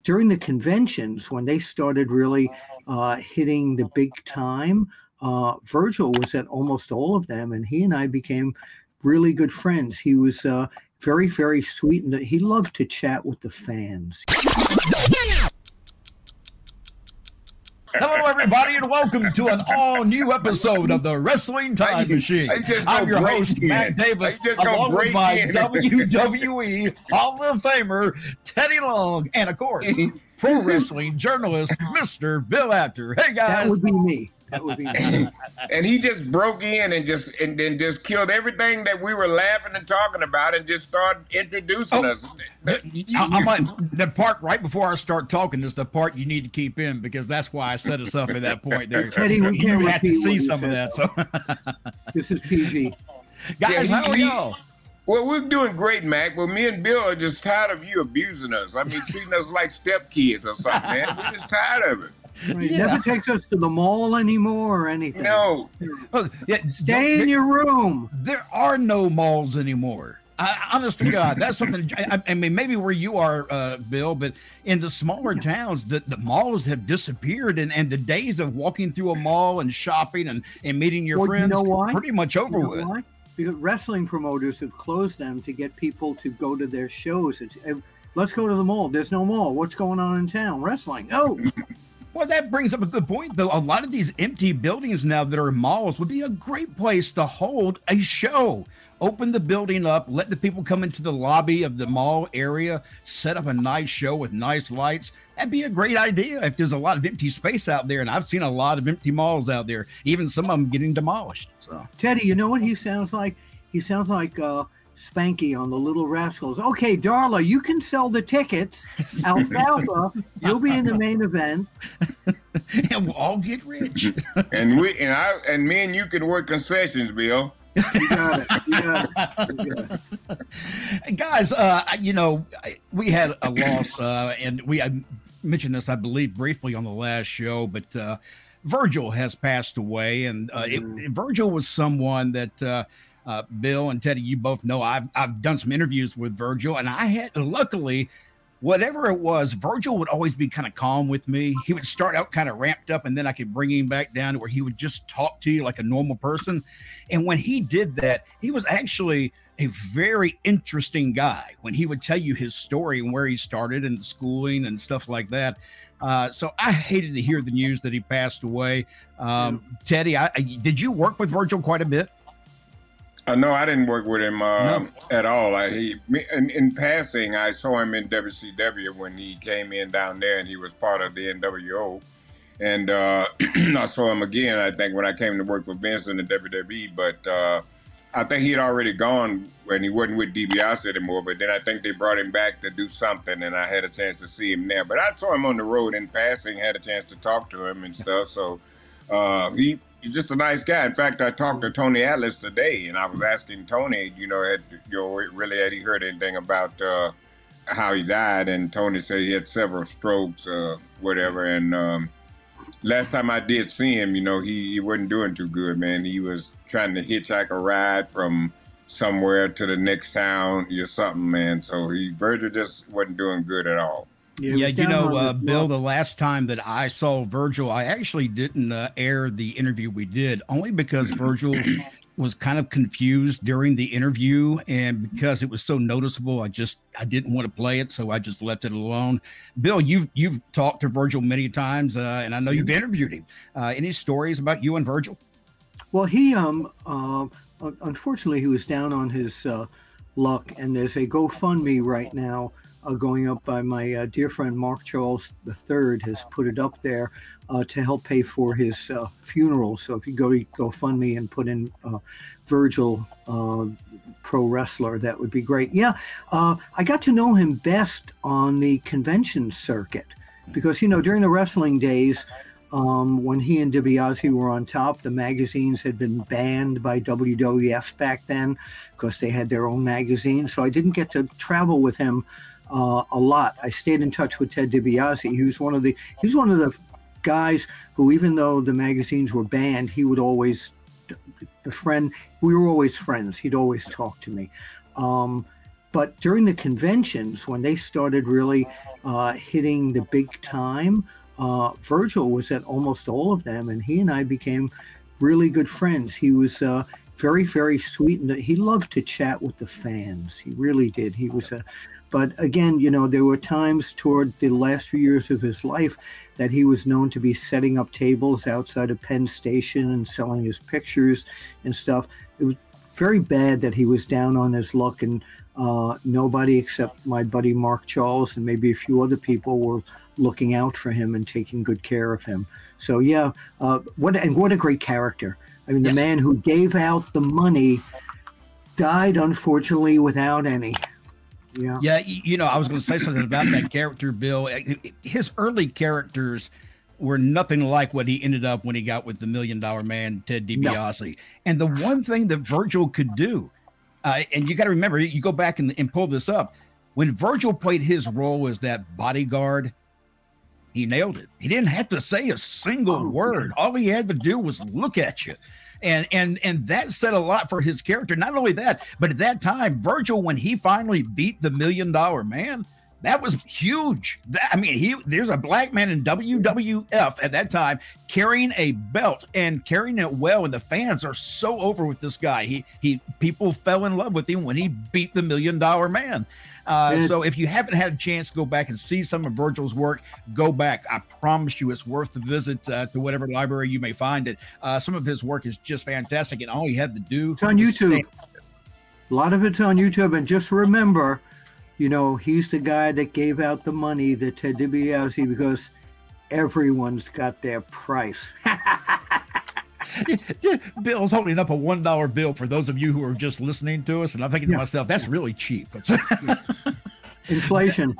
during the conventions, when they started really hitting the big time, Virgil was at almost all of them, and he and I became really good friends. He was very, very sweet, and he loved to chat with the fans. Hello, everybody, and welcome to an all-new episode of the Wrestling Time Machine. I'm your host, Matt Davis, along with my WWE Hall of Famer, Teddy Long, and, of course, pro wrestling journalist, Mr. Bill Apter. Hey, guys. That would be me. That would be me. And he just broke in and then just killed everything that we were laughing and talking about and just started introducing us. The part right before I start talking is the part you need to keep in, because that's why I set us up at that point there. Teddy, we can't have to see some of that. So this is PG. Guys, how are y'all? Well, we're doing great, Mac, but me and Bill are just tired of you abusing us. I mean, treating us like stepkids or something, man. We're just tired of it. Right. Yeah. Never takes us to the mall anymore or anything. No. Stay in your room. There are no malls anymore. Honest to God, that's something. I mean, maybe where you are, Bill, but in the smaller towns, the malls have disappeared, and the days of walking through a mall and shopping and meeting your friends, you know why? Pretty much over with. Why? Because wrestling promoters have closed them to get people to go to their shows. Let's go to the mall. There's no mall. What's going on in town? Wrestling. Oh. Well, that brings up a good point, though. A lot of these empty buildings now that are malls would be a great place to hold a show. Open the building up, let the people come into the lobby of the mall area, set up a nice show with nice lights. That'd be a great idea if there's a lot of empty space out there, and I've seen a lot of empty malls out there, even some of them getting demolished. So, Teddy, you know what he sounds like? He sounds like Spanky on the Little Rascals. Okay, Darla, you can sell the tickets. Alfalfa, you'll be in the main event, and we'll all get rich. and me and you can work concessions, Bill. You got it. You got it. Guys, we had a loss, and I mentioned this, I believe, briefly on the last show, but Virgil has passed away, and Virgil was someone that. Bill and Teddy, you both know I've done some interviews with Virgil, and I had, luckily, whatever it was, Virgil would always be kind of calm with me. He would start out kind of ramped up, and then I could bring him back down to where he would just talk to you like a normal person. And when he did that, he was actually a very interesting guy when he would tell you his story and where he started and the schooling and stuff like that. So I hated to hear the news that he passed away. Teddy, did you work with Virgil quite a bit? No, I didn't work with him at all. In passing, I saw him in WCW when he came in down there, and he was part of the NWO. And I saw him again, I think, when I came to work with Vince in the WWE. But I think he had already gone when he wasn't with DiBiase anymore. But then I think they brought him back to do something, and I had a chance to see him there. But I saw him on the road in passing, had a chance to talk to him and stuff. So he's just a nice guy. In fact, I talked to Tony Atlas today, and I was asking Tony, had he heard anything about how he died? And Tony said he had several strokes, whatever. And last time I did see him, he wasn't doing too good, man. He was trying to hitchhike a ride from somewhere to the next town or something, man. So Virgil just wasn't doing good at all. Yeah, Bill, the last time that I saw Virgil, I actually didn't air the interview we did, only because Virgil was kind of confused during the interview, and because it was so noticeable, I didn't want to play it, so I just left it alone. Bill, you've talked to Virgil many times, and I know you've interviewed him. Any stories about you and Virgil? Well, he unfortunately he was down on his luck, and there's a GoFundMe right now going up by my dear friend Mark Charles III has put it up there to help pay for his funeral. So if you go to GoFundMe and put in Virgil pro wrestler, that would be great. Yeah, I got to know him best on the convention circuit because, during the wrestling days, when he and DiBiase were on top, the magazines had been banned by WWF back then because they had their own magazine. So I didn't get to travel with him a lot. I stayed in touch with Ted DiBiase. He was one of the guys who, even though the magazines were banned, he would always we were always friends. He'd always talk to me. but during the conventions, when they started really hitting the big time, Virgil was at almost all of them, and he and I became really good friends. He was very, very sweet, and he loved to chat with the fans. He really did. He was but again, you know, there were times toward the last few years of his life that he was known to be setting up tables outside of Penn Station and selling his pictures and stuff. It was very bad that he was down on his luck, and nobody except my buddy Mark Charles and maybe a few other people were looking out for him and taking good care of him. So yeah, what a great character. I mean, the man who gave out the money died unfortunately without any. Yeah, you know, I was going to say something about that character, Bill. His early characters were nothing like what he ended up when he got with the $1 Million Man, Ted DiBiase. No. And the one thing that Virgil could do, and you got to remember, you go back and pull this up, when Virgil played his role as that bodyguard, he nailed it. He didn't have to say a single word. All he had to do was look at you. And that said a lot for his character. Not only that, but at that time, Virgil, when he finally beat the $1 Million Man, that was huge. I mean, there's a black man in WWF at that time carrying a belt and carrying it well, and the fans are so over with this guy. People fell in love with him when he beat the $1 Million Man. So if you haven't had a chance to go back and see some of Virgil's work, go back. I promise you it's worth the visit to whatever library you may find it. Some of his work is just fantastic, and all he had to do— It's on YouTube. A lot of it's on YouTube, and just remember, you know, he's the guy that gave out the money to Ted DiBiase because everyone's got their price. Bill's holding up a $1 bill for those of you who are just listening to us, and I'm thinking to myself, that's really cheap. Inflation.